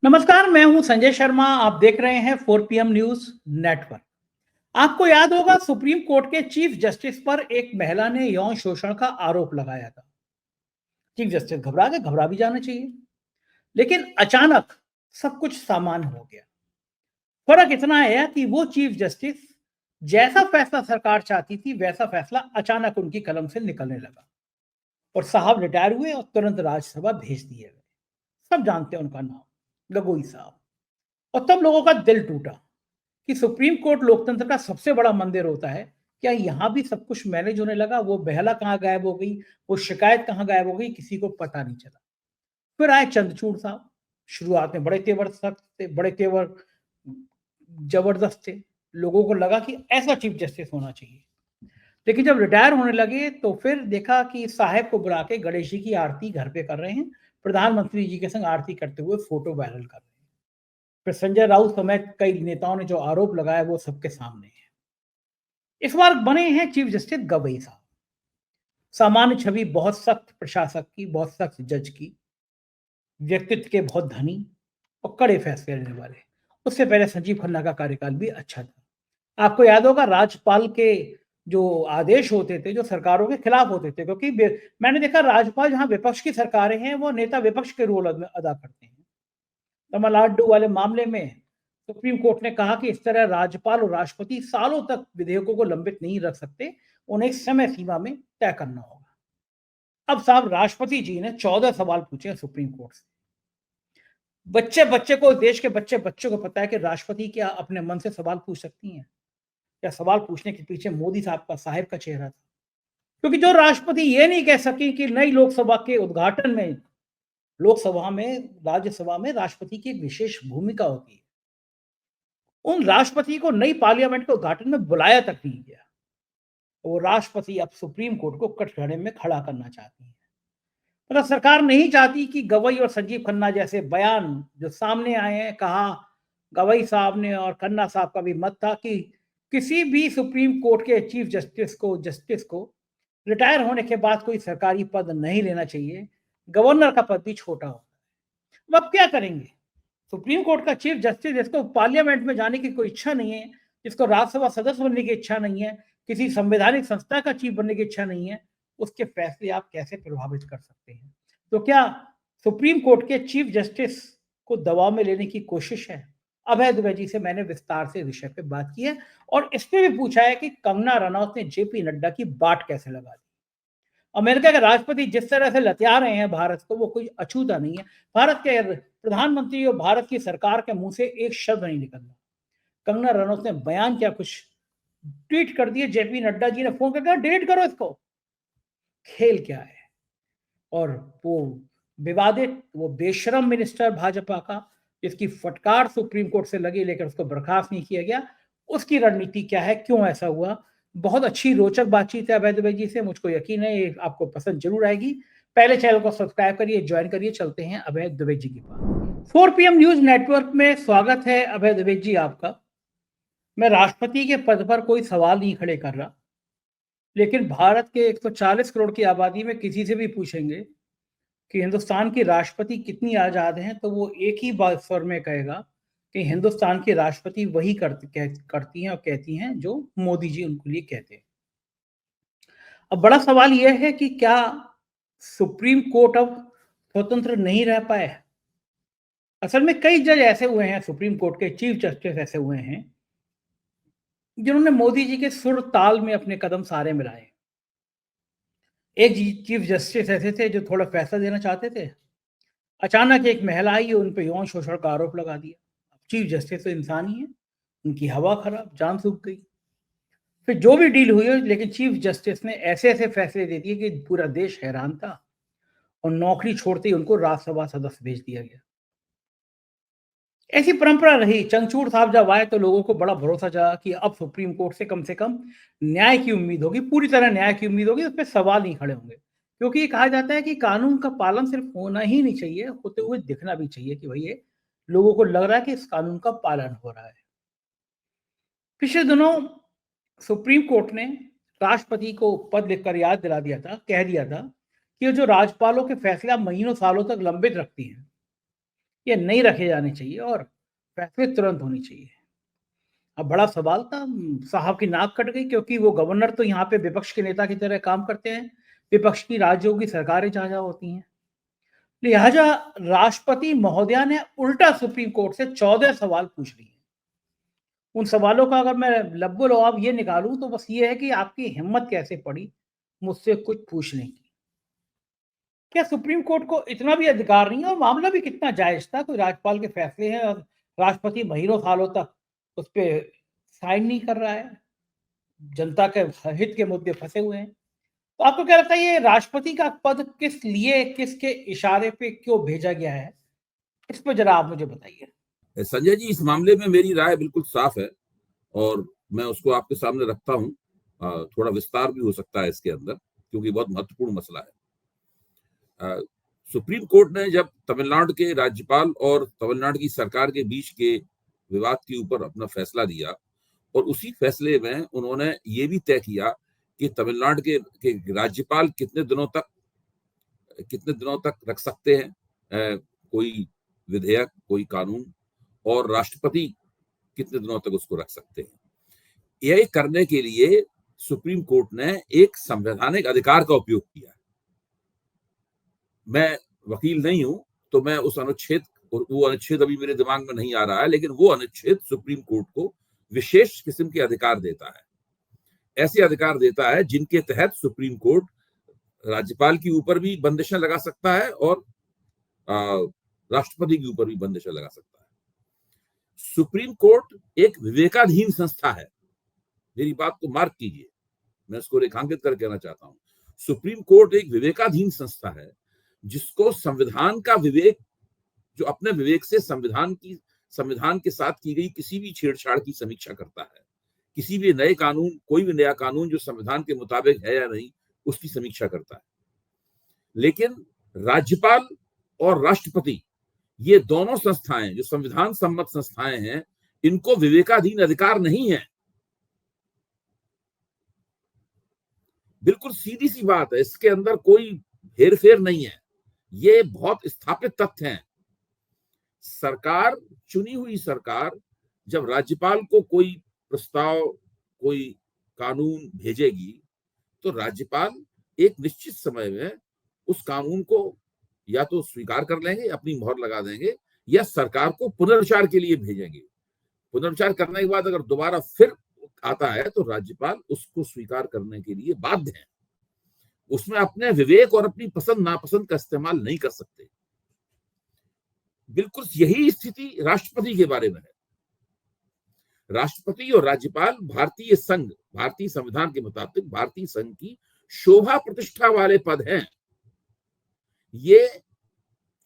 नमस्कार, मैं हूं संजय शर्मा। आप देख रहे हैं 4 PM न्यूज नेटवर्क। आपको याद होगा, सुप्रीम कोर्ट के चीफ जस्टिस पर एक महिला ने यौन शोषण का आरोप लगाया था। चीफ जस्टिस घबरा गए, घबरा भी जाना चाहिए। लेकिन अचानक सब कुछ सामान्य हो गया। फर्क इतना है कि वो चीफ जस्टिस जैसा फैसला सरकार चाहती थी वैसा फैसला अचानक उनकी कलम से निकलने लगा और साहब रिटायर हुए और तुरंत राज्यसभा भेज दिए गए। सब जानते हैं उनका नाम, गगोई साहब। और तब लोगों का दिल टूटा कि सुप्रीम कोर्ट लोकतंत्र का सबसे बड़ा मंदिर होता है, क्या यहाँ भी सब कुछ मैनेज होने लगा? वो बहला कहाँ गायब हो गई, वो शिकायत कहाँ गायब हो गई, किसी को पता नहीं चला। फिर आए चंद्रचूड़ साहब। शुरुआत में बड़े तेवर सख्त थे, बड़े तेवर जबरदस्त थे। लोगों को लगा कि ऐसा चीफ जस्टिस होना चाहिए। लेकिन जब रिटायर होने लगे तो फिर देखा कि साहब को बुला के गणेश जी की आरती घर पे कर रहे हैं, प्रधानमंत्री जी के संग आरती करते हुए फोटो वायरल कर रहे हैं। फिर संजय राउत समेत कई नेताओं ने जो आरोप लगाया वो सबके सामने है। इस बार बने हैं चीफ जस्टिस गवई साहब। सामान्य छवि बहुत सख्त प्रशासक की, बहुत सख्त जज की, व्यक्तित्व के बहुत धनी और कड़े फैसले लेने वाले। उससे पहले संजीव खन्ना का कार्यकाल भी अच्छा था। आपको याद होगा, राज्यपाल के जो आदेश होते थे जो सरकारों के खिलाफ होते थे, क्योंकि मैंने देखा राज्यपाल जहां विपक्ष की सरकारें हैं वो नेता विपक्ष के रोल अदा करते हैं। तमिलनाडु वाले मामले में सुप्रीम कोर्ट ने कहा कि इस तरह राज्यपाल और राष्ट्रपति सालों तक विधेयकों को लंबित नहीं रख सकते, उन्हें एक समय सीमा में तय करना होगा। अब साहब राष्ट्रपति जी ने 14 सवाल पूछे हैं सुप्रीम कोर्ट से। बच्चे बच्चे को, देश के बच्चे बच्चे को पता है कि राष्ट्रपति क्या अपने मन से सवाल पूछ सकती हैं? क्या सवाल पूछने के पीछे मोदी साहब का चेहरा था? क्योंकि जो राष्ट्रपति ये नहीं कह सकी कि नई लोकसभा के उद्घाटन में, लोकसभा में, राज्यसभा में राष्ट्रपति की एक विशेष भूमिका होती है, उन राष्ट्रपति को नई पार्लियामेंट के उद्घाटन में बुलाया तक नहीं गया। वो राष्ट्रपति अब सुप्रीम कोर्ट को कटघरे में खड़ा करना चाहती है। मतलब सरकार नहीं चाहती कि गवई और संजीव खन्ना जैसे बयान जो सामने आए हैं। कहा गवई साहब ने और खन्ना साहब का भी मत था कि किसी भी सुप्रीम कोर्ट के चीफ जस्टिस को रिटायर होने के बाद कोई सरकारी पद नहीं लेना चाहिए। गवर्नर का पद भी छोटा होता है। अब क्या करेंगे? सुप्रीम कोर्ट का चीफ जस्टिस जिसको पार्लियामेंट में जाने की कोई इच्छा नहीं है, जिसको राज्यसभा सदस्य बनने की इच्छा नहीं है, किसी संवैधानिक संस्था का चीफ बनने की इच्छा नहीं है, उसके फैसले आप कैसे प्रभावित कर सकते हैं? तो क्या सुप्रीम कोर्ट के चीफ जस्टिस को दबाव में लेने की कोशिश है? अभय दुबे जी से मैंने विस्तार से विषय पे बात की है और इस पे भी पूछा है कि कंगना रनौत ने जेपी नड्डा की बाट कैसे लगा दी। अमेरिका के राष्ट्रपति जिस तरह से लतिया रहे हैं भारत को, वो कोई अछूता नहीं है। भारत के प्रधानमंत्री और भारत की सरकार के मुंह से एक शब्द नहीं निकल रहा। कंगना रनौत ने बयान क्या कुछ ट्वीट कर दिए, जेपी नड्डा जी ने फोन करके डिलीट करो इसको। खेल क्या है? और वो विवादित, वो बेशरम मिनिस्टर भाजपा का जिसकी फटकार सुप्रीम कोर्ट से लगी लेकिन उसको बर्खास्त नहीं किया गया, उसकी रणनीति क्या है, क्यों ऐसा हुआ? बहुत अच्छी रोचक बातचीत है अभय दुबे जी से। मुझको यकीन है ये आपको पसंद जरूर आएगी। पहले चैनल को सब्सक्राइब करिए, ज्वाइन करिए। चलते हैं अभय दुबे जी के पास। 4 PM न्यूज नेटवर्क में स्वागत है अभय दुबे जी आपका। मैं राष्ट्रपति के पद पर कोई सवाल नहीं खड़े कर रहा, लेकिन भारत के 140 करोड़ की आबादी में किसी से भी पूछेंगे कि हिंदुस्तान की राष्ट्रपति कितनी आजाद हैं, तो वो एक ही बात स्वर में कहेगा कि हिंदुस्तान की राष्ट्रपति वही करती हैं और कहती हैं जो मोदी जी उनके लिए कहते हैं। अब बड़ा सवाल यह है कि क्या सुप्रीम कोर्ट अब स्वतंत्र नहीं रह पाए? असल में कई जज ऐसे हुए हैं, सुप्रीम कोर्ट के चीफ जस्टिस ऐसे हुए हैं जिन्होंने मोदी जी के सुर ताल में अपने कदम सारे मिलाए। एक चीफ जस्टिस ऐसे थे जो थोड़ा फैसला देना चाहते थे, अचानक एक महिला आई, उन पे यौन शोषण का आरोप लगा दिया। चीफ जस्टिस तो इंसान ही है, उनकी हवा खराब, जान सूख गई। फिर जो भी डील हुई, लेकिन चीफ जस्टिस ने ऐसे ऐसे फैसले दे दिए कि पूरा देश हैरान था और नौकरी छोड़ते ही उनको राज्यसभा सदस्य भेज दिया गया। ऐसी परंपरा रही। चंद्रचूड़ साहब जब आए तो लोगों को बड़ा भरोसा जगा कि अब सुप्रीम कोर्ट से कम न्याय की उम्मीद होगी, पूरी तरह न्याय की उम्मीद होगी, उस पर सवाल नहीं खड़े होंगे। क्योंकि ये कहा जाता है कि कानून का पालन सिर्फ होना ही नहीं चाहिए, होते हुए दिखना भी चाहिए कि भाई ये लोगों को लग रहा है कि इस कानून का पालन हो रहा है। पिछले दिनों सुप्रीम कोर्ट ने राष्ट्रपति को पद लिखकर याद दिला दिया था, कह दिया था कि जो राज्यपालों के फैसले आप महीनों सालों तक लंबित रखती हैं, ये नहीं रखे जाने चाहिए और फैसले तुरंत होनी चाहिए। अब बड़ा सवाल था, साहब की नाक कट गई क्योंकि वो गवर्नर तो यहाँ पे विपक्ष के नेता की तरह काम करते हैं। विपक्ष की राज्यों की सरकारें जहाँ-जहाँ होती हैं। लिहाजा राष्ट्रपति महोदया ने उल्टा सुप्रीम कोर्ट से 14 सवाल पूछ लिए। उन सवालों का अगर मैं लब्बो-लुआब ये निकालूँ तो बस ये है कि आपकी हिम्मत कैसे पड़ी मुझसे कुछ पूछने की? क्या सुप्रीम कोर्ट को इतना भी अधिकार नहीं है और मामला भी कितना जायज़ था? कोई राज्यपाल के फैसले हैं और राष्ट्रपति महीनों सालों तक उस पे साइन नहीं कर रहा है। जनता के हित के मुद्दे फँसे हुए हैं। तो आपको क्या लगता है ये राष्ट्रपति का पद किस लिए, किसके इशारे पे क्यों भेजा गया है? इस पे ज़रा आप मुझे बताइए। संजय जी, इस मामले में मेरी राय बिल्कुल साफ है और मैं उसको आपके सामने रखता हूं। थोड़ा विस्तार भी हो सकता है इसके अंदर, क्योंकि बहुत महत्वपूर्ण मसला है। सुप्रीम कोर्ट ने जब तमिलनाडु के राज्यपाल और तमिलनाडु की सरकार के बीच के विवाद के ऊपर अपना फैसला दिया और उसी फैसले में उन्होंने ये भी तय किया कि तमिलनाडु के राज्यपाल कितने दिनों तक रख सकते हैं कोई विधेयक, कोई कानून, और राष्ट्रपति कितने दिनों तक उसको रख सकते हैं। यह करने के लिए सुप्रीम कोर्ट ने एक संवैधानिक अधिकार का उपयोग किया। मैं वकील नहीं हूं तो मैं उस अनुच्छेद, वो अनुच्छेद अभी मेरे दिमाग में नहीं आ रहा है, लेकिन वो अनुच्छेद सुप्रीम कोर्ट को विशेष किस्म के अधिकार देता है। ऐसे अधिकार देता है जिनके तहत सुप्रीम कोर्ट राज्यपाल के ऊपर भी बंदिशें लगा सकता है और राष्ट्रपति के ऊपर भी बंदिशें लगा सकता है। सुप्रीम कोर्ट एक विवेकाधीन संस्था है। मेरी बात को मार्क कीजिए, मैं इसको रेखांकित कर कहना चाहता हूं। सुप्रीम कोर्ट एक विवेकाधीन संस्था है जिसको संविधान का विवेक, जो अपने विवेक से संविधान के साथ की गई किसी भी छेड़छाड़ की समीक्षा करता है। किसी भी नए कानून, कोई भी नया कानून जो संविधान के मुताबिक है या नहीं, उसकी समीक्षा करता है। लेकिन राज्यपाल और राष्ट्रपति, ये दोनों संस्थाएं जो संविधान सम्मत संस्थाएं हैं, इनको विवेकाधीन अधिकार नहीं है। बिल्कुल सीधी सी बात है, इसके अंदर कोई हेरफेर नहीं है। ये बहुत स्थापित तथ्य हैं। सरकार, चुनी हुई सरकार, जब राज्यपाल को कोई प्रस्ताव, कोई कानून भेजेगी तो राज्यपाल एक निश्चित समय में उस कानून को या तो स्वीकार कर लेंगे, अपनी मोहर लगा देंगे, या सरकार को पुनर्विचार के लिए भेजेंगे। पुनर्विचार करने के बाद अगर दोबारा फिर आता है तो राज्यपाल उसको स्वीकार करने के लिए बाध्य है। उसमें अपने विवेक और अपनी पसंद नापसंद का इस्तेमाल नहीं कर सकते। बिल्कुल यही स्थिति राष्ट्रपति के बारे में है। राष्ट्रपति और राज्यपाल भारतीय संविधान के मुताबिक भारतीय संघ की शोभा प्रतिष्ठा वाले पद हैं। ये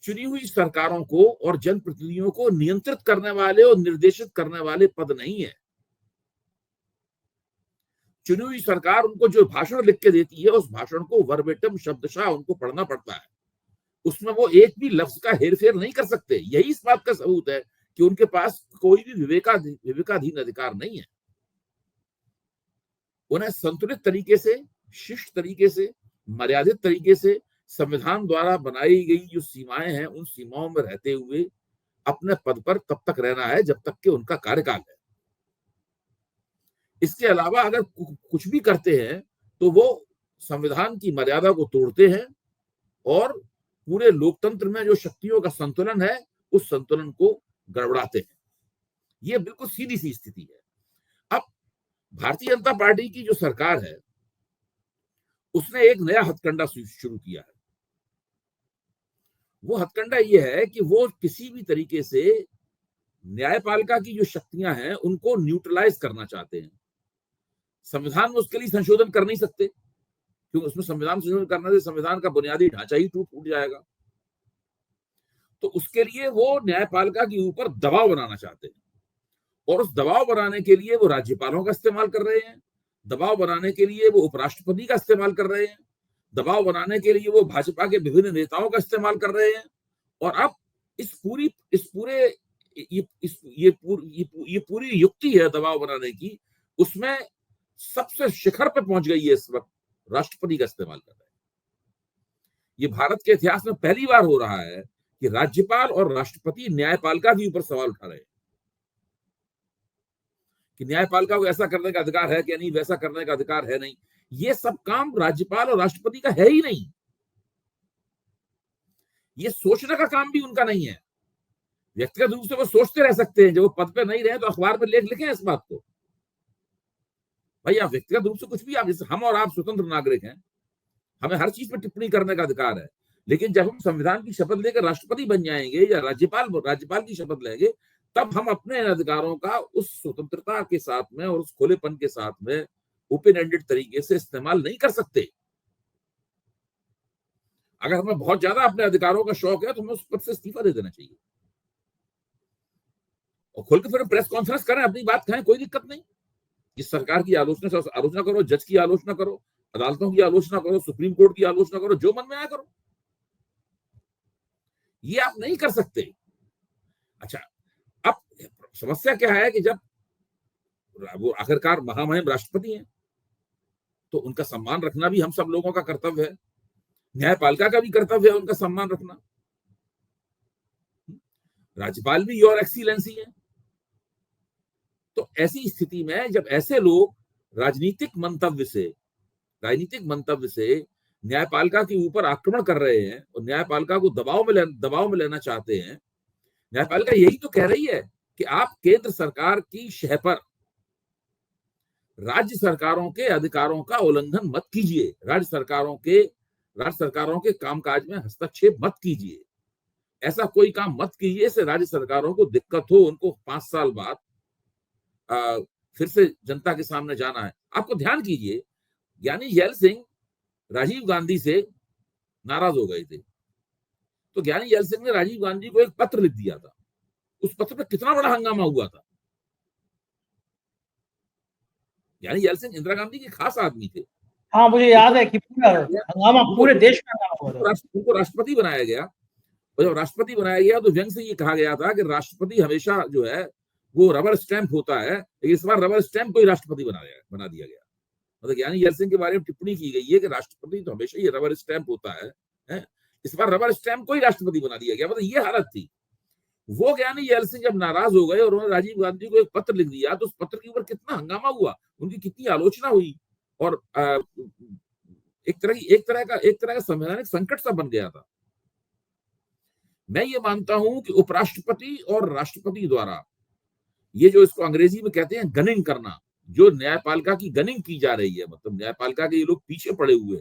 चुनी हुई सरकारों को और जनप्रतिनिधियों को नियंत्रित करने वाले और निर्देशित करने वाले पद नहीं है। चुनी हुई सरकार उनको जो भाषण लिख के देती है, उस भाषण को वर्बेटम शब्दशः उनको पढ़ना पड़ता है। उसमें वो एक भी लफ्ज का हेरफेर नहीं कर सकते। यही इस बात का सबूत है कि उनके पास कोई भी विवेकाधीन अधिकार नहीं है। उन्हें संतुलित तरीके से, शिष्ट तरीके से, मर्यादित तरीके से संविधान द्वारा बनाई गई जो सीमाएं हैं, उन सीमाओं में रहते हुए अपने पद पर तब तक रहना है जब तक कि उनका कार्यकाल है। इसके अलावा अगर कुछ भी करते हैं तो वो संविधान की मर्यादा को तोड़ते हैं और पूरे लोकतंत्र में जो शक्तियों का संतुलन है, उस संतुलन को गड़बड़ाते हैं। ये बिल्कुल सीधी सी स्थिति है। अब भारतीय जनता पार्टी की जो सरकार है, उसने एक नया हथकंडा शुरू किया है। वो हथकंडा ये है कि वो किसी भी तरीके से न्यायपालिका की जो शक्तियां हैं उनको न्यूट्रलाइज करना चाहते हैं। संविधान में उसके लिए संशोधन कर नहीं सकते, क्योंकि उसमें संविधान संशोधन करने से संविधान का बुनियादी ढांचा ही टूट जाएगा। तो उसके लिए वो न्यायपालिका के ऊपर दबाव बनाना चाहते हैं, और उस दबाव बनाने के लिए वो राज्यपालों का इस्तेमाल कर रहे हैं, दबाव बनाने के लिए वो उपराष्ट्रपति का इस्तेमाल कर रहे हैं, दबाव बनाने के लिए वो भाजपा के विभिन्न नेताओं का इस्तेमाल कर रहे हैं। और अब ये पूरी युक्ति है दबाव बनाने की, उसमें सबसे शिखर पे पहुंच गई है इस वक्त राष्ट्रपति का इस्तेमाल कर रहे हैं। ये भारत के इतिहास में पहली बार हो रहा है कि राज्यपाल और राष्ट्रपति न्यायपालिका के ऊपर सवाल उठा रहे हैं कि न्यायपालिका को ऐसा करने का अधिकार है कि नहीं, वैसा करने का अधिकार है नहीं। ये सब काम राज्यपाल और राष्ट्रपति का है ही नहीं। ये सोचने का काम भी उनका नहीं है। व्यक्तिगत रूप से वो सोचते रह सकते हैं, जब वो पद पे नहीं रहे तो अखबार में लेख लिखें इस बात को। भाई आप व्यक्तिगत रूप से कुछ भी, आप जैसे हम और आप स्वतंत्र नागरिक हैं, हमें हर चीज पर टिप्पणी करने का अधिकार है, लेकिन जब हम संविधान की शपथ लेकर राष्ट्रपति बन जाएंगे या राज्यपाल की शपथ लेंगे, तब हम अपने अधिकारों का उस स्वतंत्रता के साथ में और उस खुलेपन के साथ में ओपन एंडेड तरीके से इस्तेमाल नहीं कर सकते। अगर हमें बहुत ज्यादा अपने अधिकारों का शौक है तो हमें उस पद से इस्तीफा दे देना चाहिए और खुल के फिर प्रेस कॉन्फ्रेंस करें, अपनी बात कहें, कोई दिक्कत नहीं। इस सरकार की आलोचना करो, जज की आलोचना करो, अदालतों की आलोचना करो, सुप्रीम कोर्ट की आलोचना करो, जो मन में आया करो। ये आप नहीं कर सकते। अच्छा, अब समस्या क्या है कि जब वो आखिरकार महामहिम राष्ट्रपति हैं तो उनका सम्मान रखना भी हम सब लोगों का कर्तव्य है, न्यायपालिका का भी कर्तव्य है उनका सम्मान रखना। राज्यपाल भी योर एक्सीलेंसी है। तो ऐसी स्थिति में जब ऐसे लोग राजनीतिक मंतव्य से न्यायपालिका के ऊपर आक्रमण कर रहे हैं और न्यायपालिका को दबाव में लेना चाहते हैं, न्यायपालिका यही तो कह रही है कि आप केंद्र सरकार की शह पर राज्य सरकारों के अधिकारों का उल्लंघन मत कीजिए, राज्य सरकारों के कामकाज में हस्तक्षेप मत कीजिए, ऐसा कोई काम मत कीजिए इससे राज्य सरकारों को दिक्कत हो, उनको 5 साल बाद फिर से जनता के सामने जाना है। आपको ध्यान कीजिए, ज्ञानी जैल सिंह राजीव गांधी से नाराज हो गए थे, तो ज्ञानी जैल सिंह ने राजीव गांधी को एक पत्र लिख दिया था। उस पत्र पर कितना बड़ा हंगामा हुआ था। ज्ञानी जैल सिंह इंदिरा गांधी के खास आदमी थे। हाँ, मुझे याद है कि पूरा हंगामा पूरे देश में हुआ था। उनको राष्ट्रपति बनाया गया और जब राष्ट्रपति बनाया गया तो व्यंग से ये कहा गया था कि राष्ट्रपति हमेशा जो है वो रबर स्टैंप होता है, लेकिन इस बार रबर स्टैंप को ही राष्ट्रपति बना दिया गया। मतलब ज्ञानी जैल सिंह के बारे में टिप्पणी की गई है कि राष्ट्रपति तो हमेशा ये रबर स्टैंप होता है, इस बार रबर स्टैंप को ही राष्ट्रपति बना दिया गया। मतलब ये हालत थी। वो ज्ञानी जैल सिंह जब नाराज हो गए और उन्होंने राजीव गांधी को एक पत्र लिख दिया तो उस पत्र के ऊपर कितना हंगामा हुआ, उनकी कितनी आलोचना हुई और एक तरह का संवैधानिक संकट सा बन गया था। मैं ये मानता हूं कि उपराष्ट्रपति और राष्ट्रपति द्वारा ये जो इसको अंग्रेजी में कहते हैं गनिंग करना, जो न्यायपालिका की गनिंग की जा रही है, मतलब न्यायपालिका के ये लोग पीछे पड़े हुए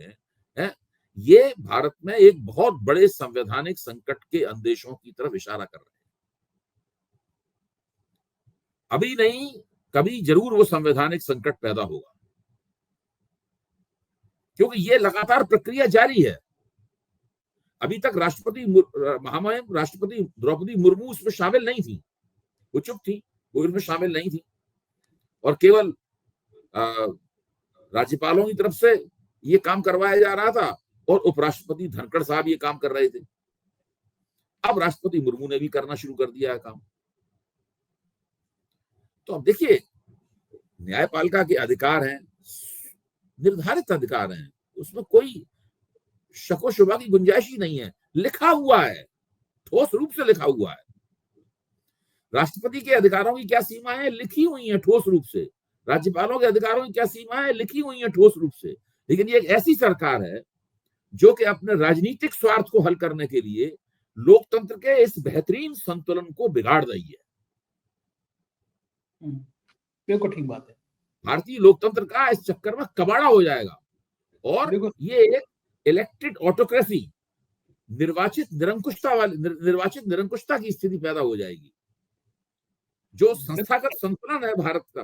हैं, ये भारत में एक बहुत बड़े संवैधानिक संकट के अंदेशों की तरफ इशारा कर रहे हैं। अभी नहीं, कभी जरूर वो संवैधानिक संकट पैदा होगा, क्योंकि ये लगातार प्रक्रिया जारी है। अभी तक महामहिम राष्ट्रपति द्रौपदी मुर्मू उसमें शामिल नहीं थी, वो चुप थी, वो इसमें शामिल नहीं थी और केवल राज्यपालों की तरफ से ये काम करवाया जा रहा था और उपराष्ट्रपति धनखड़ साहब ये काम कर रहे थे। अब राष्ट्रपति मुर्मू ने भी करना शुरू कर दिया है काम। तो अब देखिए, न्यायपालिका के अधिकार हैं, निर्धारित अधिकार हैं, उसमें कोई शको शुबा की गुंजाइश ही नहीं है। लिखा हुआ है, ठोस रूप से लिखा हुआ है। राष्ट्रपति के अधिकारों की क्या सीमाएं लिखी हुई हैं ठोस रूप से, राज्यपालों के अधिकारों की क्या सीमाएं लिखी हुई हैं ठोस रूप से। लेकिन ये एक ऐसी सरकार है जो कि अपने राजनीतिक स्वार्थ को हल करने के लिए लोकतंत्र के इस बेहतरीन संतुलन को बिगाड़ रही है। बिल्कुल ठीक बात है। भारतीय लोकतंत्र का इस चक्कर में कबाड़ा हो जाएगा और ये एक इलेक्टेड ऑटोक्रेसी, निर्वाचित निरंकुशता की स्थिति पैदा हो जाएगी। जो संस्थागत संतुलन है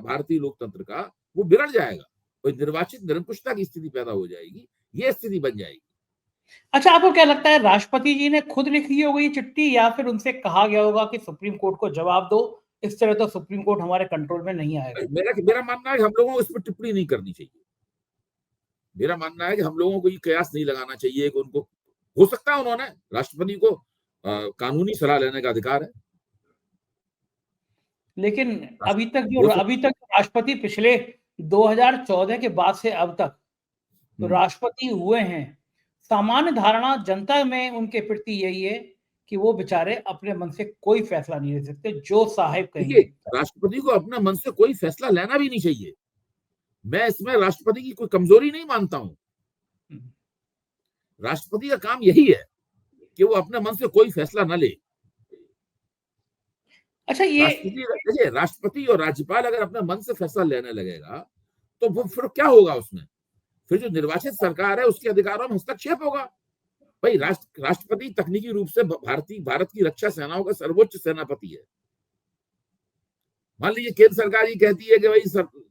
भारतीय लोकतंत्र का, वो बिगड़ जाएगा और निर्वाचित निरंकुशता की स्थिति पैदा हो जाएगी, ये स्थिति बन जाएगी। अच्छा, आपको क्या लगता है, राष्ट्रपति जी ने खुद लिखी होगी चिट्ठी या फिर उनसे कहा गया होगा कि सुप्रीम कोर्ट को जवाब दो, इस तरह तो सुप्रीम कोर्ट हमारे कंट्रोल में नहीं आएगा? मेरा मानना है कि हम लोगों को इस पर टिप्पणी नहीं करनी चाहिए। मेरा मानना है कि हम लोगों को ये कयास नहीं लगाना चाहिए कि उनको, हो सकता है उन्होंने, राष्ट्रपति को कानूनी सलाह लेने का अधिकार है, लेकिन अभी तक राष्ट्रपति पिछले 2014 के बाद से अब तक तो राष्ट्रपति हुए हैं, सामान्य धारणा जनता में उनके प्रति यही है कि वो बेचारे अपने मन से कोई फैसला नहीं ले सकते, जो साहिब देखिए, कहेंगे। राष्ट्रपति को अपने मन से कोई फैसला लेना भी नहीं चाहिए। मैं इसमें राष्ट्रपति की कोई कमजोरी नहीं मानता हूं। राष्ट्रपति का काम यही है कि वो अपने मन से कोई फैसला न ले। अच्छा, ये देखिए, राष्ट्रपति और राज्यपाल अगर अपने मन से फैसला लेने लगेगा तो वो फिर क्या होगा उसमें? फिर जो निर्वाचित सरकार है उसके अधिकारों में हस्तक्षेप होगा। भाई, राष्ट्रपति तकनीकी रूप से भारत की रक्षा सेनाओं का सर्वोच्च सेनापति है। मान लीजिए केंद्र सरकार ये कहती है कि भाई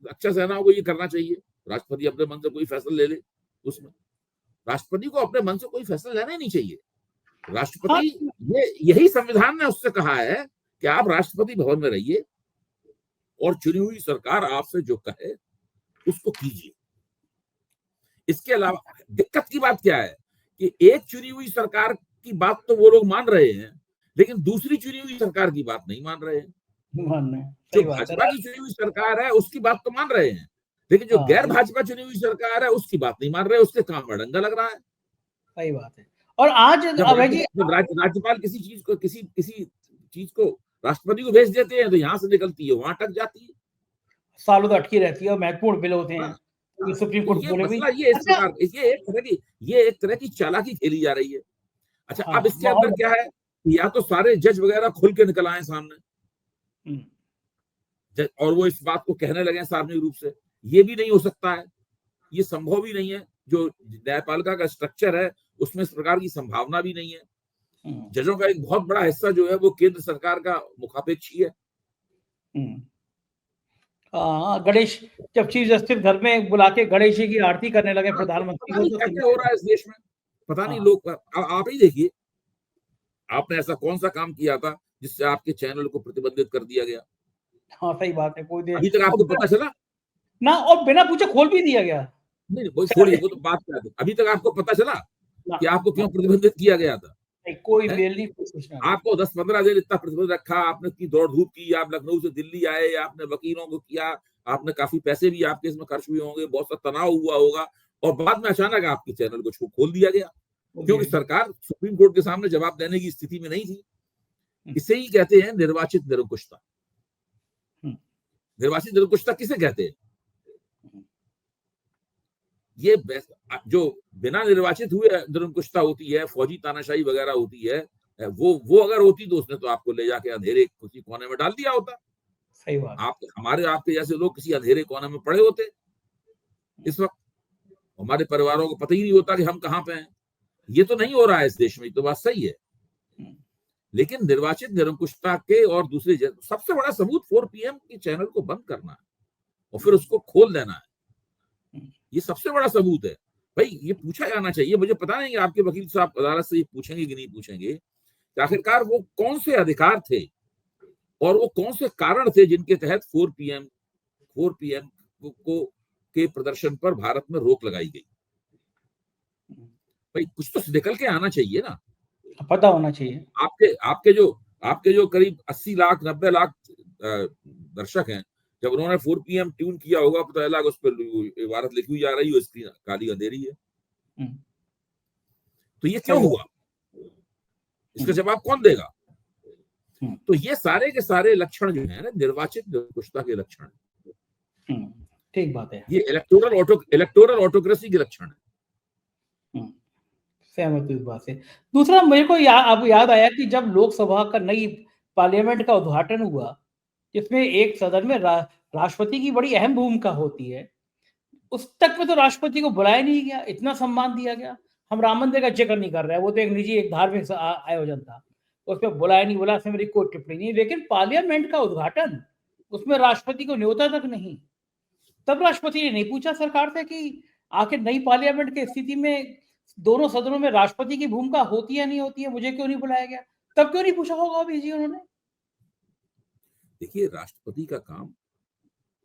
रक्षा सेनाओं को ये करना चाहिए, राष्ट्रपति अपने मन से कोई फैसला ले ले उसमें। राष्ट्रपति को अपने मन से कोई फैसला लेना ही नहीं चाहिए। राष्ट्रपति, यही संविधान ने उससे कहा है कि आप राष्ट्रपति भवन में रहिए और चुनी हुई सरकार आपसे जो कहे उसको कीजिए। इसके अलावा दिक्कत की बात क्या है कि एक चुनी हुई सरकार की बात तो वो लोग मान रहे हैं, लेकिन दूसरी चुनी हुई सरकार की बात नहीं मान रहे हैं। जो भाजपा की चुनी हुई सरकार है उसकी बात तो मान रहे हैं, लेकिन जो गैर भाजपा चुनी हुई सरकार है उसकी बात नहीं मान रहे, उसके काम में डंगा लग रहा है। सही बात है। और आज जब राज्यपाल किसी चीज को राष्ट्रपति को भेज देते हैं तो यहाँ से निकलती है वहां अटक जाती है, सालों तक अटकी रहती है और महत्वपूर्ण बिल होते हैं। तो सुप्रीम कोर्ट बोले भी ये एक तरह की चालाकी खेली जा रही है। अच्छा, अब इसके अंदर क्या है, या तो सारे जज वगैरह खुल के निकल आए सामने और वो इस बात को कहने लगे सार्वजनिक रूप से। ये भी नहीं हो सकता है, ये संभव भी नहीं है। जो न्यायपालिका का स्ट्रक्चर है उसमें इस प्रकार की संभावना भी नहीं है। जजों का एक बहुत बड़ा हिस्सा जो है वो केंद्र सरकार का मुखापेक्षी है। गणेश, जब चीफ जस्टिस घर में बुला के गणेश जी की आरती करने लगे प्रधानमंत्री को, तो क्या हो रहा है इस देश में पता नहीं। लोग आप ही देखिए, आपने ऐसा कौन सा काम किया था जिससे आपके चैनल को प्रतिबंधित कर दिया गया? हाँ, सही बात है। कोई अभी तक आपको पता चला ना, और बिना पूछे खोल भी दिया गया। नहीं, वो छोड़िए, वो तो बात क्या है। अभी तक आपको पता चला कि आपको क्यों प्रतिबंधित किया गया था? कोई मेल नहीं, कुछ नहीं। आपको 10-15 दिन इतना प्रतिबंध रखा, आपने की दौड़ धूप की, आप लखनऊ से दिल्ली आए, आपने वकीलों को किया, आपने काफी पैसे भी आपके इसमें खर्च हुए होंगे, बहुत सा तनाव हुआ होगा, और बाद में अचानक आपके चैनल को खोल दिया गया क्योंकि सरकार सुप्रीम कोर्ट के सामने जवाब देने की स्थिति में नहीं थी। इसे ही कहते हैं निर्वाचित निरंकुशता। निर्वाचित निरंकुशता किसे कहते हैं? ये जो बिना निर्वाचित हुए निरंकुशता होती है, फौजी तानाशाही वगैरह होती है, वो अगर होती तो उसने तो आपको ले जाके अंधेरे किसी कोने में डाल दिया होता। सही बात। आपके जैसे लोग किसी अंधेरे कोने में पड़े होते इस वक्त। हमारे परिवारों को पता ही नहीं होता कि हम कहाँ पे हैं। ये तो नहीं हो रहा है इस देश में, तो बात सही है। लेकिन निर्वाचित निरंकुशता के और दूसरे सबसे बड़ा सबूत 4 PM के चैनल को बंद करना है और फिर उसको खोल देना है। ये सबसे बड़ा सबूत है। भाई, ये पूछा जाना चाहिए। मुझे पता नहीं आपके वकील साहब अदालत से ये पूछेंगे कि नहीं पूछेंगे कि आखिरकार वो कौन से अधिकार थे और वो कौन से कारण थे जिनके तहत 4 PM के प्रदर्शन पर भारत में रोक लगाई गई। भाई, कुछ तो निकल के आना चाहिए ना, पता होना चाहिए। आपके जो करीब 80 लाख 90 लाख दर्शक हैं, जब उन्होंने 4 PM ट्यून किया होगा पता लगा उस पर इबारत लिखी हुई जा रही है, स्क्रीन काली अंधेरी है। तो ये क्यों हुआ? इसका जवाब कौन देगा? तो ये सारे के सारे लक्षण जो है ना निर्वाचित निरंकुशता के लक्षण है। ठीक बात है। ये इलेक्टोरल ऑटोक्रेसी के लक्षण है। सहमत हूं इस बात से। दूसरा, मेरे को अब याद आया कि जब लोकसभा का नई पार्लियामेंट का उद्घाटन हुआ, जिसमें एक सदन में राष्ट्रपति की बड़ी अहम भूमिका होती है, उस तक में तो राष्ट्रपति को बुलाया नहीं गया, इतना सम्मान दिया गया। हम राम मंदिर का जिक्र नहीं कर रहे हैं, वो तो एक निजी एक धार्मिक आयोजन था, उसमें बुलाया नहीं बुला से मेरी कोई टिप्पणी नहीं। लेकिन पार्लियामेंट का उद्घाटन, उसमें राष्ट्रपति को न्योता तक नहीं। तब राष्ट्रपति ने नहीं पूछा सरकार से कि आखिर नई पार्लियामेंट की स्थिति में दोनों सदनों में राष्ट्रपति की भूमिका होती है नहीं होती है, मुझे क्यों नहीं बुलाया गया? तब क्यों नहीं पूछा होगा अभी जी उन्होंने? देखिए, राष्ट्रपति का काम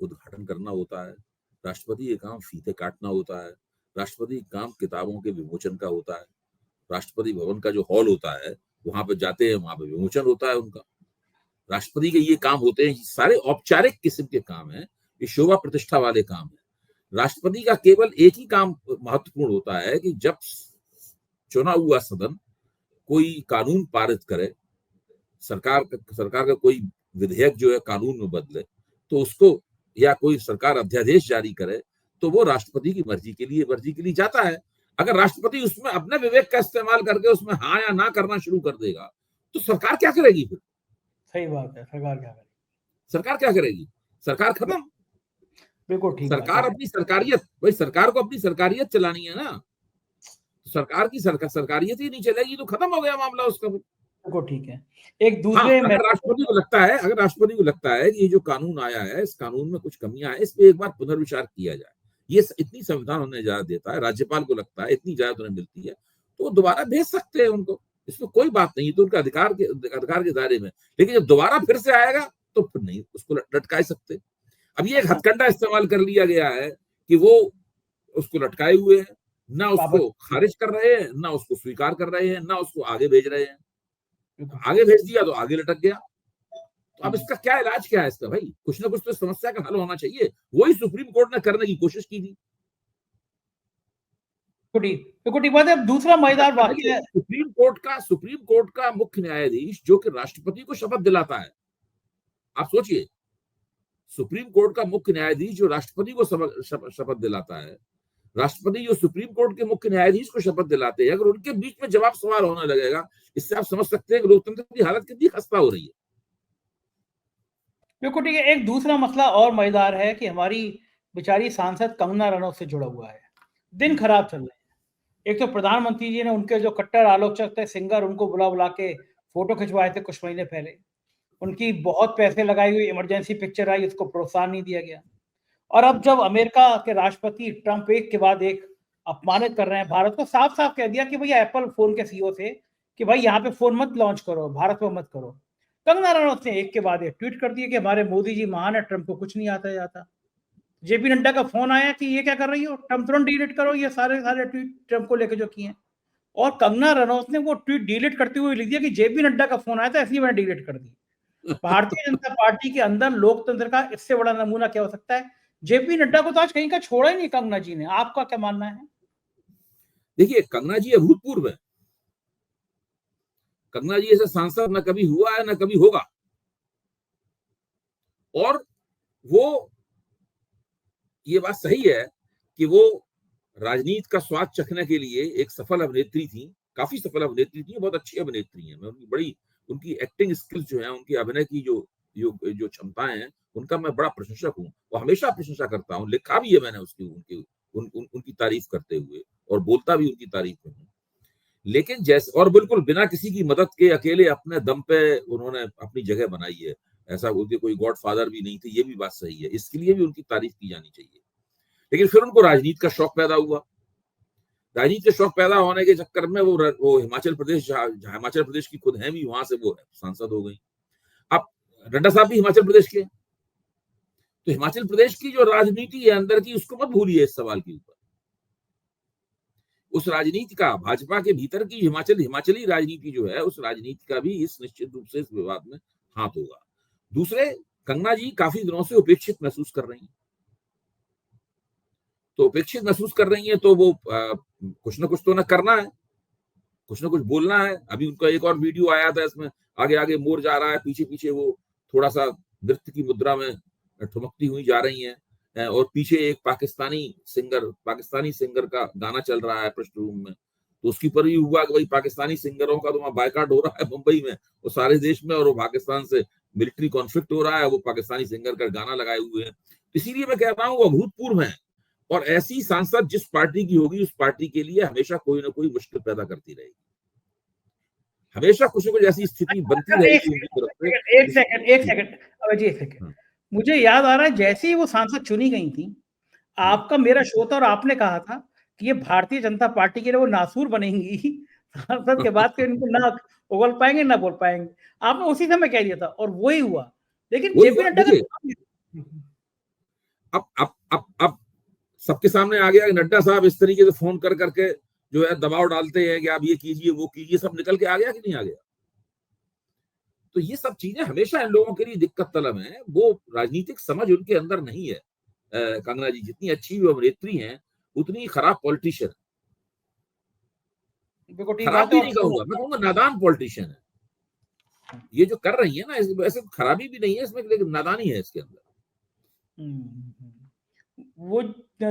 उद्घाटन करना होता है, राष्ट्रपति का काम फीते काटना होता है, राष्ट्रपति का काम किताबों के विमोचन का होता है, राष्ट्रपति भवन का जो हॉल होता है वहां पे जाते हैं, वहां पे विमोचन होता है उनका। राष्ट्रपति के ये काम होते हैं, सारे औपचारिक किस्म के काम है, ये शोभा प्रतिष्ठा वाले काम है। राष्ट्रपति का केवल एक ही काम महत्वपूर्ण होता है कि जब चुना हुआ सदन कोई कानून पारित करे, सरकार का कोई विधेयक जो है कानून में बदले, तो उसको, या कोई सरकार अध्यादेश जारी करे, तो वो राष्ट्रपति की मर्जी के लिए जाता है। अगर राष्ट्रपति उसमें अपने विवेक का इस्तेमाल करके उसमें हाँ या ना करना शुरू कर देगा, तो सरकार क्या करेगी फिर? सही बात है, सरकार क्या करेगी? सरकार क्या करेगी? सरकार खत्म। बिल्कुल ठीक बात सरकार है। अपनी सरकारियत, भाई सरकार को अपनी सरकारियत चलानी है ना, सरकार की सरकारियत ही नहीं चलेगी तो खत्म हो गया मामला उसका। बिल्कुल ठीक है। एक हाँ, दूसरे में अगर राष्ट्रपति को लगता है कि ये जो कानून आया है, इस कानून में कुछ कमियां हैं, इस पे एक बार पुनर्विचार किया जाए, ये इतनी संविधान उन्हें इजाजत देता है, राज्यपाल को लगता है इतनी इजाजत उन्हें मिलती है, तो वो दोबारा भेज सकते हैं उनको, इसमें कोई बात नहीं, तो उनके अधिकार के दायरे में। लेकिन जब दोबारा फिर से आएगा तो फिर नहीं उसको लटका सकते। अब ये एक हथकंडा इस्तेमाल कर लिया गया है कि वो उसको लटकाए हुए हैं, ना उसको खारिज कर रहे हैं, ना उसको स्वीकार कर रहे हैं, ना उसको आगे भेज रहे हैं। आगे भेज दिया तो आगे लटक गया। तो अब इसका क्या इलाज क्या है इसका? भाई कुछ ना कुछ तो समस्या का हल होना चाहिए। वही सुप्रीम कोर्ट ने करने की कोशिश की थी। बात है। अब दूसरा मजेदार वाक्य, सुप्रीम कोर्ट का मुख्य न्यायाधीश जो कि राष्ट्रपति को शपथ दिलाता है, आप सोचिए, सुप्रीम कोर्ट का मुख्य न्यायाधीश जो राष्ट्रपति को शपथ दिलाता है, राष्ट्रपति जो सुप्रीम कोर्ट के मुख्य न्यायाधीश को शपथ दिलाते हैं, अगर उनके बीच में जवाब सवाल होने लगेगा, इससे आप समझ सकते हैं कि लोकतंत्र की हालत कितनी खस्ता हो रही है। बिल्कुल ठीक है। एक दूसरा मसला और मजेदार है कि हमारी बेचारी सांसद कंगना रनौत से जुड़ा हुआ है। दिन खराब चल रहे हैं। एक तो प्रधानमंत्री जी ने उनके जो कट्टर आलोचक थे सिंगर, उनको बुला बुला के फोटो खिंचवाए थे कुछ महीने पहले। उनकी बहुत पैसे लगाई हुई इमरजेंसी पिक्चर आई, उसको प्रोत्साहन नहीं दिया गया। और अब जब अमेरिका के राष्ट्रपति ट्रंप एक के बाद एक अपमानित कर रहे हैं भारत को, साफ साफ कह दिया कि भैया एप्पल फोन के सीईओ थे कि भाई यहाँ पे फोन मत लॉन्च करो, भारत में मत करो। कंगना रनौत ने एक के बाद एक ट्वीट कर दिए कि हमारे मोदी जी महान है, ट्रंप को कुछ नहीं आता जाता। जेपी नड्डा का फोन आया कि ये क्या कर रही हो, ट्रंप तुरंत डिलीट करो ये सारे सारे ट्वीट ट्रंप को लेकर जो किए। और कंगना रनौत ने वो ट्वीट डिलीट करते हुए लिख दिया कि जेपी नड्डा का फोन आया था इसलिए मैंने डिलीट कर दी। भारतीय जनता पार्टी के अंदर लोकतंत्र का इससे बड़ा नमूना क्या हो सकता है? जेपी नड्डा को तो आज कहीं का छोड़ा ही नहीं कंगना जी ने। आपका क्या मानना है? देखिए, कंगना जी अभूतपूर्व है। कंगना जी ऐसा सांसद न कभी हुआ है, न कभी होगा। और वो, ये बात सही है कि वो राजनीति का स्वाद चखने के लिए एक सफल अभिनेत्री थी, काफी सफल अभिनेत्री थी, बहुत अच्छी अभिनेत्री हैं। मैं उनकी एक्टिंग स्किल्स जो है, उनकी अभिनय की जो क्षमताएं हैं, उनका मैं बड़ा प्रशंसक हूँ और हमेशा प्रशंसा करता हूँ। लिखा भी है मैंने उनकी तारीफ करते हुए, और बोलता भी उनकी तारीफ में हूँ। लेकिन जैसे, और बिल्कुल बिना किसी की मदद के अकेले अपने दम पे उन्होंने अपनी जगह बनाई है। ऐसा उनके कोई गॉडफादर भी नहीं थे, ये भी बात सही है, इसके लिए भी उनकी तारीफ की जानी चाहिए। लेकिन फिर उनको राजनीति का शौक पैदा हुआ। राजनीति के शौक पैदा होने के चक्कर में वो हिमाचल प्रदेश की खुद है भी, वहां से वो सांसद हो गई। अब नड्डा साहब भी हिमाचल प्रदेश के, तो हिमाचल प्रदेश की जो राजनीति है अंदर की, उसको मत भूलिए इस सवाल के ऊपर। उस राजनीति का, भाजपा के भीतर की हिमाचली राजनीति जो है, उस राजनीति का भी इस निश्चित रूप से इस विवाद में हाथ होगा। दूसरे, कंगना जी काफी दिनों से उपेक्षित महसूस कर रही हैं। तो उपेक्षित महसूस कर रही है तो वो कुछ ना कुछ तो ना करना है, कुछ ना कुछ बोलना है। अभी उनका एक और वीडियो आया था, इसमें आगे आगे मोर जा रहा है, पीछे पीछे वो थोड़ा सा नृत्य की मुद्रा में ठुमकती हुई जा रही हैं, और पीछे एक पाकिस्तानी सिंगर का गाना चल रहा है पृष्ठभूमि में। तो उसकी पर भी हुआ कि भाई पाकिस्तानी सिंगरों का तो वहां बायकॉट हो रहा है मुंबई में, वो सारे देश में, और वो पाकिस्तान से मिलिट्री कॉन्फ्लिक्ट हो रहा है, वो पाकिस्तानी सिंगर का गाना लगाए हुए हैं। इसीलिए मैं कह रहा हूँ वो अभूतपूर्व है। और ऐसी सांसद जिस पार्टी की होगी, उस पार्टी के लिए हमेशा कोई ना कोई मुश्किल पैदा करती रहेगी, हमेशा कुछ ना कुछ ऐसी स्थिति बनती रहेगी उनकी तरफ से। एक सेकंड अभी एक सेकंड, मुझे याद आ रहा है जैसे ही वो सांसद चुनी गई थी, आपका मेरा शो था और आपने कहा था कि ये भारतीय जनता पार्टी के लिए वो नासूर बनेंगी सांसद के बाद, इनको ना उगल पाएंगे ना बोल पाएंगे। आपने उसी समय कह दिया था और वही हुआ। लेकिन जेपी नड्डा का अब सबके सामने आ गया कि नड्डा साहब इस तरीके से फोन कर करके जो है दबाव डालते हैं कि आप ये कीजिए वो कीजिए, सब निकल के आ गया कि नहीं आ गया? तो ये सब चीजें हमेशा इन लोगों के लिए दिक्कत तलब है। वो राजनीतिक समझ उनके अंदर नहीं है। कंगना जी जितनी अच्छी अभिनेत्री हैं, उतनी खराब पॉलिटिशियन। बिल्कुल ठीक खराब बात है। भी नहीं कहूंगा, मैं कहूंगा नादान पॉलिटिशियन है। ये जो कर रही है ना, वैसे खराबी भी नहीं है इसमें, लेकिन नादानी है इसके अंदर। वो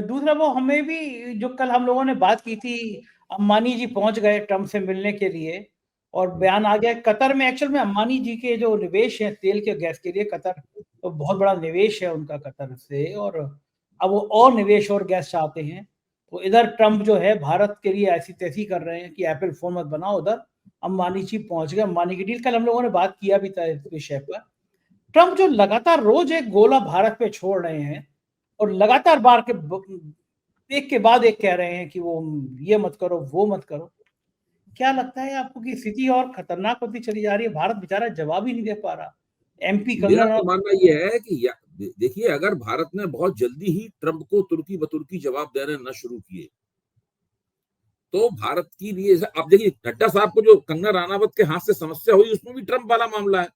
दूसरा, वो हमें भी जो कल हम लोगों ने बात की थी, अंबानी जी पहुंच गए ट्रम्प से मिलने के लिए और बयान आ गया कतर में। एक्चुअल में अंबानी जी के जो निवेश है तेल के गैस के लिए, कतर तो बहुत बड़ा निवेश है उनका कतर से, और अब वो और निवेश और गैस चाहते हैं। तो इधर ट्रम्प जो है भारत के लिए ऐसी तैसी कर रहे हैं कि एप्पल फोन मत बनाओ, उधर अंबानी जी पहुंच गए। अंबानी की डील कल हम लोगों ने बात किया भी था इस विषय पर। ट्रम्प जो लगातार रोज एक गोला भारत पे छोड़ रहे हैं और लगातार बार के एक के बाद एक कह रहे हैं कि वो ये मत करो वो मत करो, क्या लगता है आपको कि स्थिति और खतरनाक होती चली जा रही है? भारत बेचारा जवाब ही नहीं दे पा रहा। एमपी मेरा कंगना, तो मानना यह है कि देखिए, अगर भारत ने बहुत जल्दी ही ट्रंप को तुर्की बतुर्की जवाब देने न शुरू किए तो भारत के लिए, अब देखिए नड्डा साहब को जो कंगना राणावत के हाथ से समस्या हुई, उसमें भी ट्रंप वाला मामला है,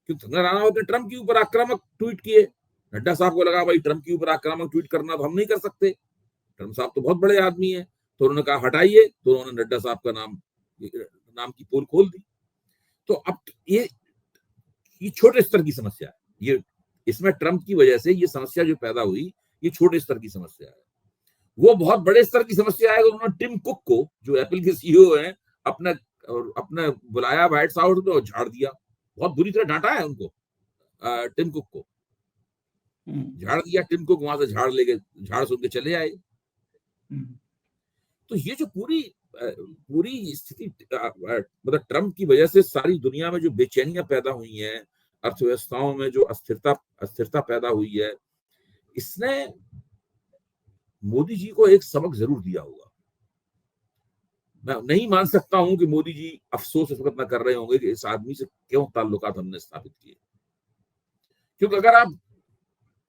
क्योंकि कंगना राणावत ने ट्रंप के ऊपर आक्रामक ट्वीट किए। नड्डा साहब को लगा भाई ट्रंप के ऊपर आक्रामक ट्वीट करना तो हम नहीं कर सकते, ट्रंप साहब तो बहुत बड़े आदमी है, तो उन्होंने कहा हटाइए, तो उन्होंने नड्डा साहब का नाम की पोल खोल दी। तो अब ये छोटे स्तर की समस्या है, ये इसमें ट्रंप की वजह से ये समस्या जो पैदा हुई, ये छोटे स्तर की समस्या है। वो बहुत बड़े स्तर की समस्या है। उन्होंने टिम कुक को, जो एप्पल के सीईओ हैं, अपने बुलाया व्हाइट हाउस में और झाड़ दिया, बहुत बुरी तरह डांटा है उनको, टिम कुक को झाड़ दिया। टिम कुक वहां से झाड़ सुन के चले आए। तो ये जो पूरी स्थिति, मतलब ट्रंप की वजह से सारी दुनिया में जो बेचैनियां पैदा हुई हैं, अर्थव्यवस्थाओं में जो अस्थिरता पैदा हुई है, इसने मोदी जी को एक सबक जरूर दिया होगा। मैं नहीं मान सकता हूं कि मोदी जी अफसोस इस वक्त न कर रहे होंगे कि इस आदमी से क्यों ताल्लुकात हमने स्थापित किए, क्योंकि अगर आप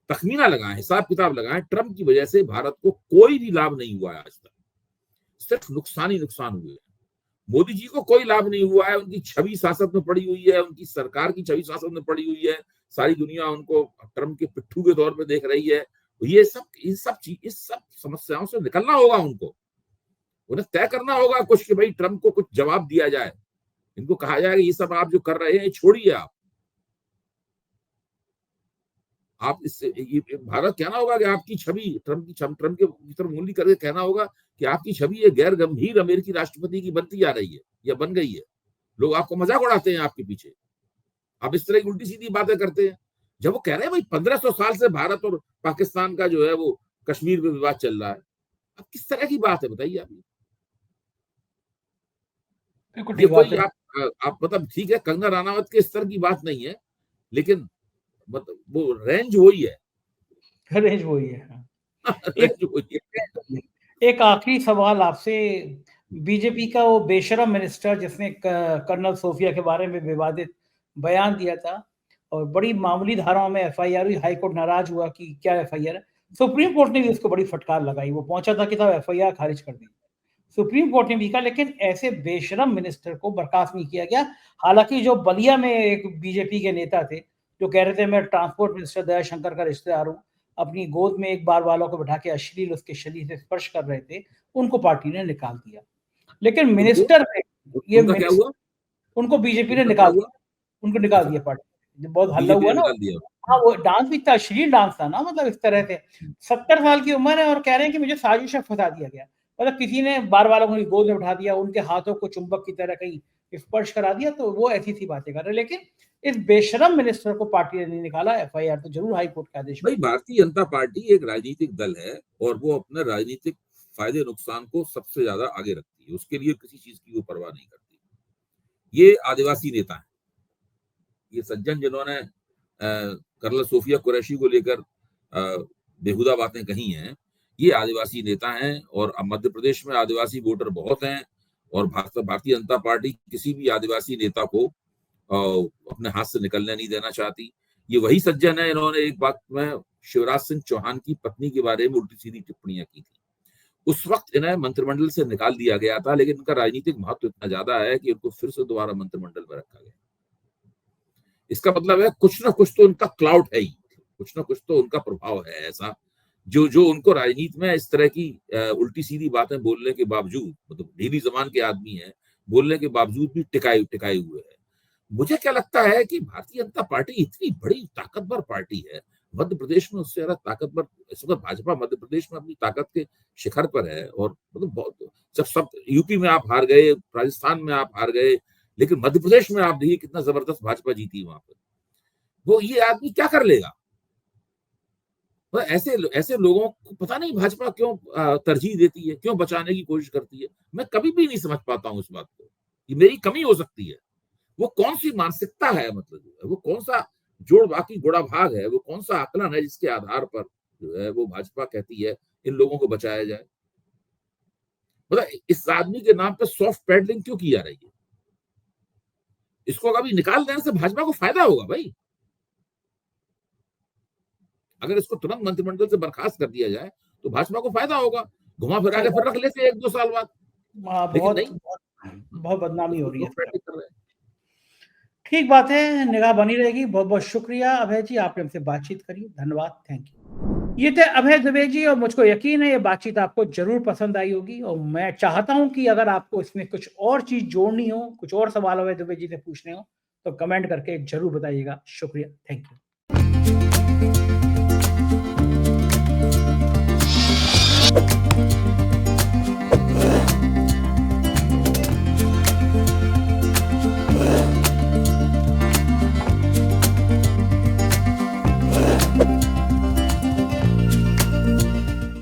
तखमीना लगाएं, हिसाब किताब लगाएं, ट्रंप की वजह से भारत को कोई भी लाभ नहीं हुआ है आज तक, सिर्फ नुकसान ही नुकसान हुए हैं। मोदी जी को कोई लाभ नहीं हुआ है, उनकी छवि शासक में पड़ी हुई है, उनकी सरकार की छवि शासक में पड़ी हुई है, सारी दुनिया उनको ट्रंप के पिट्ठू के तौर पर देख रही है। इस सब समस्याओं से निकलना होगा उनको, उन्हें तय करना होगा कुछ कि भाई ट्रंप को कुछ जवाब दिया जाए, इनको कहा जाए कि ये सब आप जो कर रहे हैं छोड़िए, आप इससे भारत कहना होगा कि आपकी छवि ट्रंप के तरफ उंगली करके कहना होगा कि आपकी छवि ये गैर गंभीर अमेरिकी राष्ट्रपति की बनती जा रही है या बन गई है, लोग आपको मजाक उड़ाते हैं आपके पीछे, आप इस तरह की उल्टी सीधी बातें करते हैं। जब वो कह रहे हैं भाई 1500 साल से भारत और पाकिस्तान का जो है वो कश्मीर में विवाद चल रहा है, अब किस तरह की बात है बताइए आप? ये कोई आप मतलब ठीक है, कंगना राणावत के स्तर की बात नहीं है, लेकिन मतलब वो रेंज वही है। रेंज वही है। रेंज वही है। एक आखिरी सवाल आपसे, बीजेपी का वो बेशरम मिनिस्टर जिसने कर्नल सोफिया के बारे में विवादित बयान दिया था और बड़ी मामूली धाराओं में एफआईआर हुई, हाईकोर्ट नाराज हुआ कि क्या एफआईआर है, सुप्रीम कोर्ट ने भी उसको बड़ी फटकार लगाई। वो पहुंचा था कि साहब एफआईआर खारिज कर दी, सुप्रीम कोर्ट ने भी कहा, लेकिन ऐसे बेशरम मिनिस्टर को बर्खास्त नहीं किया गया। हालांकि जो बलिया में एक बीजेपी के नेता थे जो कह रहे थे मैं ट्रांसपोर्ट मिनिस्टर दयाशंकर का रिश्तेदार हूँ, अपनी गोद में एक बार वालों को बैठा के अश्लील उसके शरीर से स्पर्श कर रहे थे, उनको पार्टी ने निकाल दिया। लेकिन मिनिस्टर में ये उनका क्या हुआ? उनको बीजेपी ने उनका क्या निकाल हुआ? दिया, उनको निकाल दिया पार्टी। जब बहुत हल्ला बीजेपी हुआ ने ना, निकाल दिया। हाँ वो डांस भी था, अश्लील डांस था ना, मतलब इस तरह से 70 साल की उम्र है और कह रहे हैं कि मुझे साजिश में फंसा दिया गया, मतलब किसी ने बार वालों को गोद में उठा दिया, उनके हाथों को चुंबक की तरह कहीं स्पर्श करा दिया, तो वो ऐसी सी बातें कर रहे हैं। लेकिन इस बेशरम मिनिस्टर को पार्टी ने नहीं निकाला, एफआईआर तो जरूर हाई कोर्ट के आदेश भाई भारतीय जनता पार्टी एक राजनीतिक दल है और वो अपने राजनीतिक फायदे नुकसान को सबसे ज्यादा आगे रखती है, उसके लिए किसी चीज की वो परवाह नहीं करती। ये आदिवासी नेता है, ये सज्जन जिन्होंने कर्नल सोफिया कुरैशी को लेकर बेहुदा बातें कही हैं, ये आदिवासी नेता हैं और अब मध्य प्रदेश में आदिवासी वोटर बहुत हैं और भारतीय जनता पार्टी किसी भी आदिवासी नेता को अपने हाथ से निकलने नहीं देना चाहती। ये वही सज्जन है, इन्होंने एक बात में शिवराज सिंह चौहान की पत्नी के बारे में उल्टी सीधी टिप्पणियां की थी, उस वक्त इन्हें मंत्रिमंडल से निकाल दिया गया था, लेकिन इनका राजनीतिक महत्व इतना ज्यादा है कि इनको फिर से दोबारा मंत्रिमंडल में रखा गया। इसका मतलब है कुछ ना कुछ तो उनका क्लाउड है ही, कुछ ना कुछ तो उनका प्रभाव है ऐसा जो जो उनको राजनीति में इस तरह की उल्टी सीधी बातें बोलने के बावजूद, मतलब ढीली जबान के आदमी है, बोलने के बावजूद भी टिकाए टिकाए हुए है। मुझे क्या लगता है कि भारतीय जनता पार्टी इतनी बड़ी ताकतवर पार्टी है, मध्य प्रदेश में उससे ज्यादा ताकतवर इस वक्त भाजपा मध्य प्रदेश में अपनी ताकत के शिखर पर है। और मतलब बहुत, जब सब यूपी में आप हार गए, राजस्थान में आप हार गए, लेकिन मध्य प्रदेश में आप देखिए कितना जबरदस्त भाजपा जीती वहां पर। वो ये आदमी क्या कर लेगा? तो ऐसे ऐसे लोगों को पता नहीं भाजपा क्यों तरजीह देती है, क्यों बचाने की कोशिश करती है। मैं कभी भी नहीं समझ पाता हूं इस बात को। ये मेरी कमी हो सकती है। वो कौन सी मानसिकता है, मतलब वो कौन सा जोड़ बाकी गुड़ा भाग है, वो कौन सा आकलन है जिसके आधार पर जो है वो भाजपा कहती है इन लोगों को बचाया जाए। मतलब इस आदमी के नाम पे सॉफ्ट पैडलिंग क्यों की जा रही है? इसको कभी निकाल देने से भाजपा को फायदा होगा भाई। अगर इसको तुरंत मंत्रिमंडल से बर्खास्त कर दिया जाए तो भाजपा को फायदा होगा। घुमा फिरा के फिर रख लेते 1-2 साल बाद। लेकिन नहीं, बहुत बदनामी हो रही है। कर रहे हैं। ठीक बात है, निगाह बनी रहेगी। बहुत बहुत शुक्रिया अभय जी, आपने हमसे बातचीत करी, धन्यवाद, थैंक यू। ये थे अभय दुबे जी, और मुझको यकीन है ये बातचीत आपको जरूर पसंद आई होगी। और मैं चाहता हूं कि अगर आपको इसमें कुछ और चीज जोड़नी हो, कुछ और सवाल अभय दुबे जी से पूछने हो, तो कमेंट करके जरूर बताइएगा। शुक्रिया, थैंक यू।